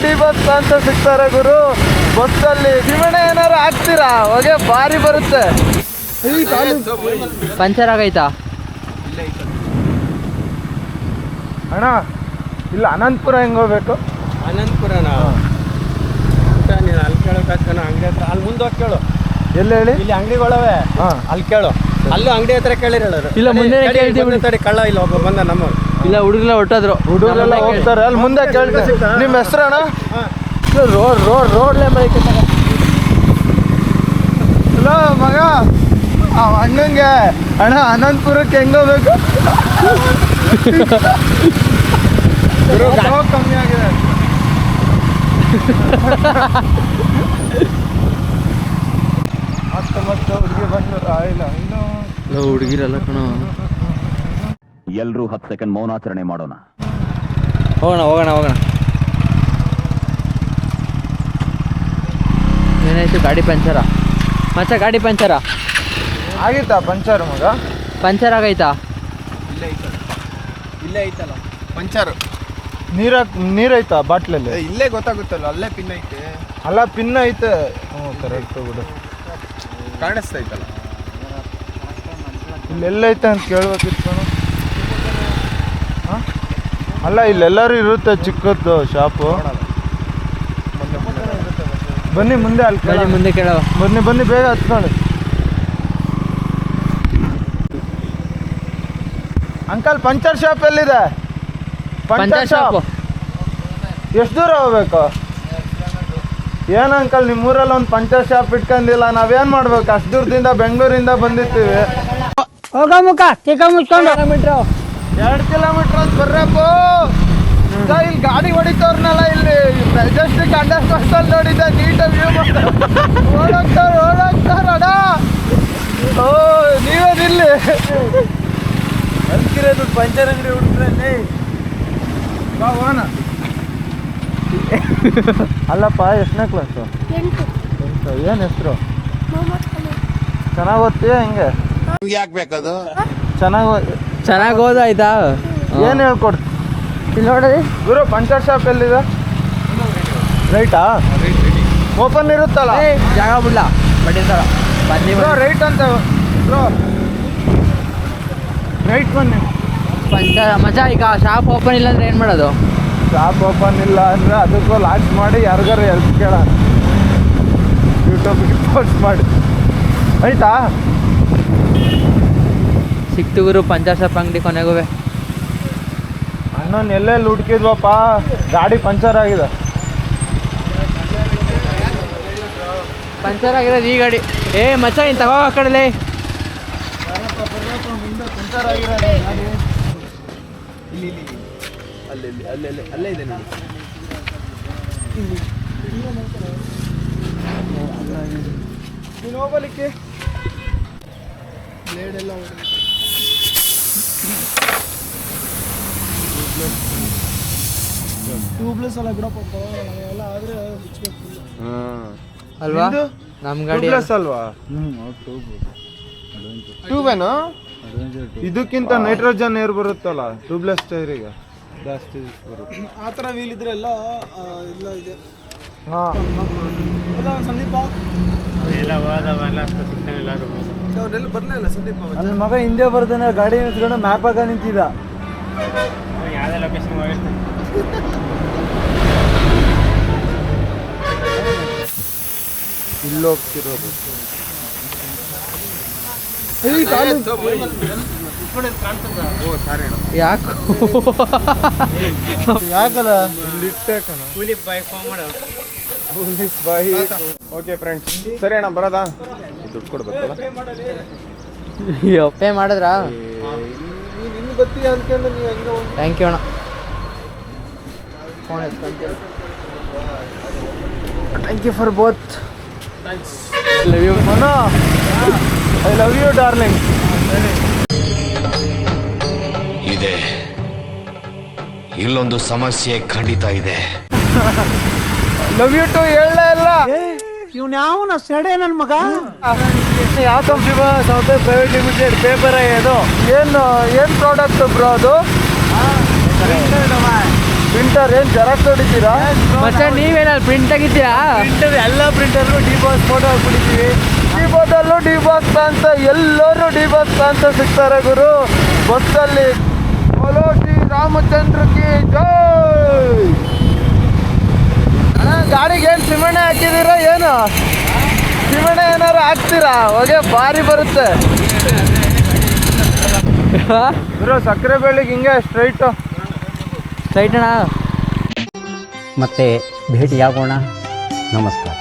D boss ಅಂತ ಸಿಗ್ತಾರೆ ಗುರು. ಬಸ್ಸಲ್ಲಿ ಶಿವಣ್ಣ ಏನಾರು ಹಾಕ್ತೀರಾ? ಹೊಗೆ ಭಾರಿ ಬರುತ್ತೆ. ಪಂಚರ್ ಆಗೈತಾ ಅಣ್ಣ? ಇಲ್ಲ ಅನಂತಪುರ ಹೆಂಗೆ ಹೋಗ್ಬೇಕು? ಅನಂತಪುರನ ನೀನು ಅಲ್ಲಿ ಕೇಳೋಕ್ಕಾಗ್ತಾನ? ಅಂಗಡಿ ಹತ್ರ ಅಲ್ಲಿ ಮುಂದೆ ಹೋಗಿ ಕೇಳು. ಎಲ್ಲಿ ಹೇಳಿ? ಇಲ್ಲಿ ಅಂಗಡಿಗಳವೆ, ಅಲ್ಲಿ ಕೇಳು. ಅಲ್ಲೂ ಅಂಗಡಿ ಹತ್ರ ಕೇಳಿರ ಇಲ್ಲ ಮುಂದೆ ತಡಿ ಕಳ್ಳ ಇಲ್ಲ ಒಬ್ಬ ಬಂದ ನಮ್ಮ. ಇಲ್ಲ ಹುಡುಗರೆಲ್ಲ ಹೊಟ್ಟೋದ್ರು, ಹುಡುಗರೆಲ್ಲ ಹೋಗ್ತಾರೆ. ಅಲ್ಲಿ ಮುಂದೆ ಕೇಳ್ತಾರೆ. ನಿಮ್ಮ ಹೆಸರು ಅಣ್ಣ? ರೋಡ್ಲೇ ಹಲೋ ಮಗ, ಅಣ್ಣಂಗೆ ಅಣ್ಣ ಅನಂತಪುರಕ್ಕೆ ಹೆಂಗೆ ಹೋಗ್ಬೇಕು? ಕಮ್ಮಿ ಆಗಿದೆ. ಮತ್ತೆ ಹುಡುಗಿ ಬಂದು ಇಲ್ಲ ಇನ್ನು ಹುಡುಗಿರಲ್ಲ ಕಣ. ಎಲ್ರೂ 10 ಸೆಕೆಂಡ್ ಮೌನಾಚರಣೆ ಮಾಡೋಣ. ಹೋಗೋಣ. ಏನಾಯ್ತು? ಗಾಡಿ ಪಂಚರ ಮಚ್ಚ, ಗಾಡಿ ಪಂಚರ ಆಗಿತ್ತಾ? ಪಂಚರ್ ಮಗ? ಪಂಚರ್ ಆಗೈತಾ? ಇಲ್ಲೇ ಐತಲ್ಲ ಪಂಚರ್. ನೀರೈತಾ ಬಾಟ್ಲಲ್ಲಿ? ಇಲ್ಲೇ ಗೊತ್ತಾಗುತ್ತಲ್ಲ, ಅಲ್ಲೇ ಪಿನ್ ಐತೆ. ಅಲ್ಲ ಪಿನ್ ಐತೆ. ಹ್ಞೂ ಕರೆಕ್ಟ್ ಬಿಡು. ಕಾಣಿಸ್ತೈತಲ್ಲ ಇಲ್ಲೆಲ್ಲೈತೆ ಅಂತ ಕೇಳ್ಬೇಕಿತ್ತು. ಹಾಂ ಅಲ್ಲ ಇಲ್ಲೆಲ್ಲರೂ ಇರುತ್ತೆ ಚಿಕ್ಕದ್ದು ಶಾಪು. ಬನ್ನಿ ಮುಂದೆ ಅಲ್ಲಿ ಮುಂದೆ ಕೇಳೋ. ಬನ್ನಿ ಬೇಗ ಹತ್ಕೊಳ್ಳಿ. ಅಂಕಲ್ ಪಂಚರ್ ಶಾಪ್ ಎಲ್ಲಿದೆ? ಪಂಚರ್ ಶಾಪ್ ಎಷ್ಟು ದೂರ ಹೋಗ್ಬೇಕು? ಏನು ಅಂಕಲ್ ನಿಮ್ಮೂರಲ್ಲಿ ಒಂದು ಪಂಚರ್ ಶಾಪ್ ಇಟ್ಕೊಂಡಿಲ್ಲ, ನಾವೇನು ಮಾಡ್ಬೇಕು? ಅಷ್ಟು ದೂರದಿಂದ ಬೆಂಗಳೂರಿಂದ ಬಂದಿರ್ತೀವಿ. ಹೋಗ ಮುಖ ಚಿಕ್ಕ ಮುಚ್ಕೊಂಡು 2 ಕಿಲೋಮೀಟರ್ ಅಂತ ಬರ್ರಪ್ಪ. ಇಲ್ಲಿ ಗಾಡಿ ಹೊಡಿತವ್ರನ್ನಲ್ಲ, ಇಲ್ಲಿ ಮೆಜೆಸ್ಟಿಕ್ ಅಂಡರ್ ಪಾಸಲ್ಲಿ ನೋಡಿದ್ದೆ, ನೀಟಾಗಿ ವ್ಯೂ ಓಡೋಗ್ತಾರ ಅಣ್ಣ. ಓ ನೀವೇನಿಲ್ಲಿ ಅಂತಿರೋದು ಪಂಚರ್ ಅಂಗಡಿ ಹುಡುಗ್ರಲ್ಲಿ? ಬಾ ಹೋಗೋಣ. ಅಲ್ಲಪ್ಪ ಎಷ್ಟನೇ ಕ್ಲಾಸು? 8. ಏನು ಹೆಸರು? ಚೆನ್ನಾಗಿ ಓದ್ತೀಯ ಹೆಂಗೆ? ಯಾಕೆ ಬೇಕದು? ಚೆನ್ನಾಗಿ ಓದಾಯ್ತಾ? ಏನು ಹೇಳ್ಕೊಡ್ತಿ? ಇಲ್ಲಿ ನೋಡ್ರಿ ಗುರು ಪಂಚರ್ ಶಾಪ್ ಎಲ್ಲಿದೆ? ರೈಟಾ? ಓಪನ್ ಇರುತ್ತಲ್ಲ ಜಾಗ ಬಿಡ್ಲ ಬನ್ನಿ ರೈಟ್ ಅಂತ ಬ್ರೋ, ರೈಟ್ ಬನ್ನಿ. ಪಂಚರ್ ಮಜಾ. ಈಗ ಶಾಪ್ ಓಪನ್ ಇಲ್ಲ ಅಂದ್ರೆ ಏನು ಮಾಡೋದು? ಶಾಪ್ ಓಪನ್ ಇಲ್ಲ ಅಂದರೆ ಅದಕ್ಕೂ ಲಾಂಚ್ ಮಾಡಿ ಯಾರಿಗಾರು ಹೆಲ್ಪ್ ಕೇಳೋಣ, ಯೂಟ್ಯೂಬ್ಗೆ ಪೋಸ್ಟ್ ಮಾಡಿ. ಆಯ್ತಾ? ಸಿಕ್ತು ಗುರು ಪಂಚರ್ ಶಾಪ್ ಅಂಗಡಿ ಕೊನೆಗೂ. ಅಣ್ಣನ ಎಲ್ಲೆಲ್ಲಿ ಹುಡುಕಿದ್ವಪ್ಪ, ಗಾಡಿ ಪಂಚರ್ ಆಗಿದೆ. ಪಂಚರ್ ಆಗಿರೋದು ಈ ಗಾಡಿ. ಏ ಮಚ್ಚ ಇನ್ನು ತಗೋ ಆ ಕಡೆಲೇ. ಪಂಚರ್ ಆಗಿರೋದು ಗಾಡಿ ಅಲ್ಲೇ ಇದೆ ನೋಡಿ. ನೀನು ಹೋಗಲಿಕ್ಕೆ ಬ್ಲೇಡ್ ಎಲ್ಲ ಟ್ಯೂಬ್ಲೆಸ್ ಎಲ್ಲ ಬಿಡಪ್ಪ ಎಲ್ಲ ಆದರೆ ಅಲ್ವಾ? ನಮ್ಮ ಗಾಡಿ ಅಲ್ವಾ? ಟ್ಯೂಬೇನು ಇದಕ್ಕಿಂತ ನೈಟ್ರೋಜನ್ ಏರ್ ಬರುತ್ತಲ್ಲ ಟ್ಯೂಬ್ಲೆಸ್ ಟೈರಿಗೆ ಜಾಸ್ತಿ ಬರುತ್ತೆ. ಆ ಥರ ವೀಲ್ ಇದ್ರೆ ಎಲ್ಲ ಇದೆ. ಹಾಂ ಸಂದೀಪ ಎಲ್ಲ ಬರಲಿಲ್ಲ ಸಂದೀಪ. ಅಲ್ಲಿ ಮಗ ಹಿಂದೆ ಬರ್ತಾನೆ, ಗಾಡಿ ನಿಂತ್ಕೊಂಡು ಮ್ಯಾಪ್ ಆಗ ನಿಂತಿದ್ದ. ಯಾವುದೇ ಲೊಕೇಶನ್ ಹೋಗಿರ್ತಾನೆ. ಇಲ್ಲಿ ಹೋಗ್ತಿರೋದು ಯಾಕೆ ಯಾಕಲ್ಲ ಇಲ್ಲಿಟ್ಟೆ ಕಣ. ಕೂಲಿಪ್ ಬಾಯ್ ಫೋನ್ ಮಾಡು. ಪೊಲೀಸ್ ಬಾಯಿ. ಓಕೆ ಫ್ರೆಂಡ್ಸ್, ಸರಿ ಅಣ್ಣ ಬರೋದಾ? ದುಡ್ಡು ಕೊಡ್ಬೇಕಲ್ಲ. ಪೇ ಮಾಡಿದ್ರಾ? ನಿಮ್ಗೆ ಗೊತ್ತಿ ಅಂದ್ಕೊಂಡು ನೀವು ಹೆಂಗೆ. ಥ್ಯಾಂಕ್ ಯು ಅಣ್ಣ. ಫೋನ್ ಎತ್ಕೊಂತೀವಿ. Thank you for both. Thanks. Love you ಮನೋ. I love you darling. ಇದೆ, ಇಲ್ಲೊಂದು ಸಮಸ್ಯೆ ಖಂಡಿತ ಇದೆ. ಲವ್ ಯು ಟು ಹೇಳಲೇ ಇಲ್ಲ. ಇವ್ನು ಯಾವನ ಸೆಡೆ ನನ್ನ ಮಗ. ಯಾವ company software private limited paper ಏನು ಪ್ರಾಡಕ್ಟ್ ಬ್ರೋ ಅದು? ಪ್ರಿಂಟರ್ ಏನು ಜೆರಾಕ್ಸ್ ಹೊಡಿತೀರಾ? ಮತ್ತೆ ನೀವೇನಲ್ಲಿ ಪ್ರಿಂಟ್ ತೆಗಿತೀರಾ? ಎಲ್ಲ ಪ್ರಿಂಟರ್ಗೂ ಡಿ ಬಾಸ್ ಫೋಟೋ ಹಾಕ್ಬಿಟ್ಟಿದ್ದೀವಿ. ಡಿ-ಬಾಸಲ್ಲೂ ಡಿ-ಬಾಸ್ ಅಂತ ಎಲ್ಲರೂ ಡಿ-ಬಾಸ್ ಅಂತ ಸಿಗ್ತಾರೆ ಗುರು ಬಸ್ಸಲ್ಲಿ. ಬೋಲೋ ಶ್ರೀ ರಾಮಚಂದ್ರ ಕಿ ಜೈ. ಅಣ್ಣ ಗಾಡಿಗೆ ಏನು ಸಿಮೆಣ್ಣೆ ಹಾಕಿದ್ದೀರಾ? ಏನು ಸಿಮೆಣ್ಣೆ ಏನಾರು ಹಾಕ್ತೀರಾ? ಹೊಗೆ ಭಾರಿ ಬರುತ್ತೆ ಗುರು. ಸಕ್ಕರೆ ಬೆಳ್ಳಿಗೆ ಹಿಂಗೆ ಸ್ಟ್ರೈಟು. ಸ್ಟ್ರೈಟ್ ಅಣ್ಣ. ಮತ್ತೆ ಭೇಟಿಯಾಗೋಣ. ನಮಸ್ಕಾರ.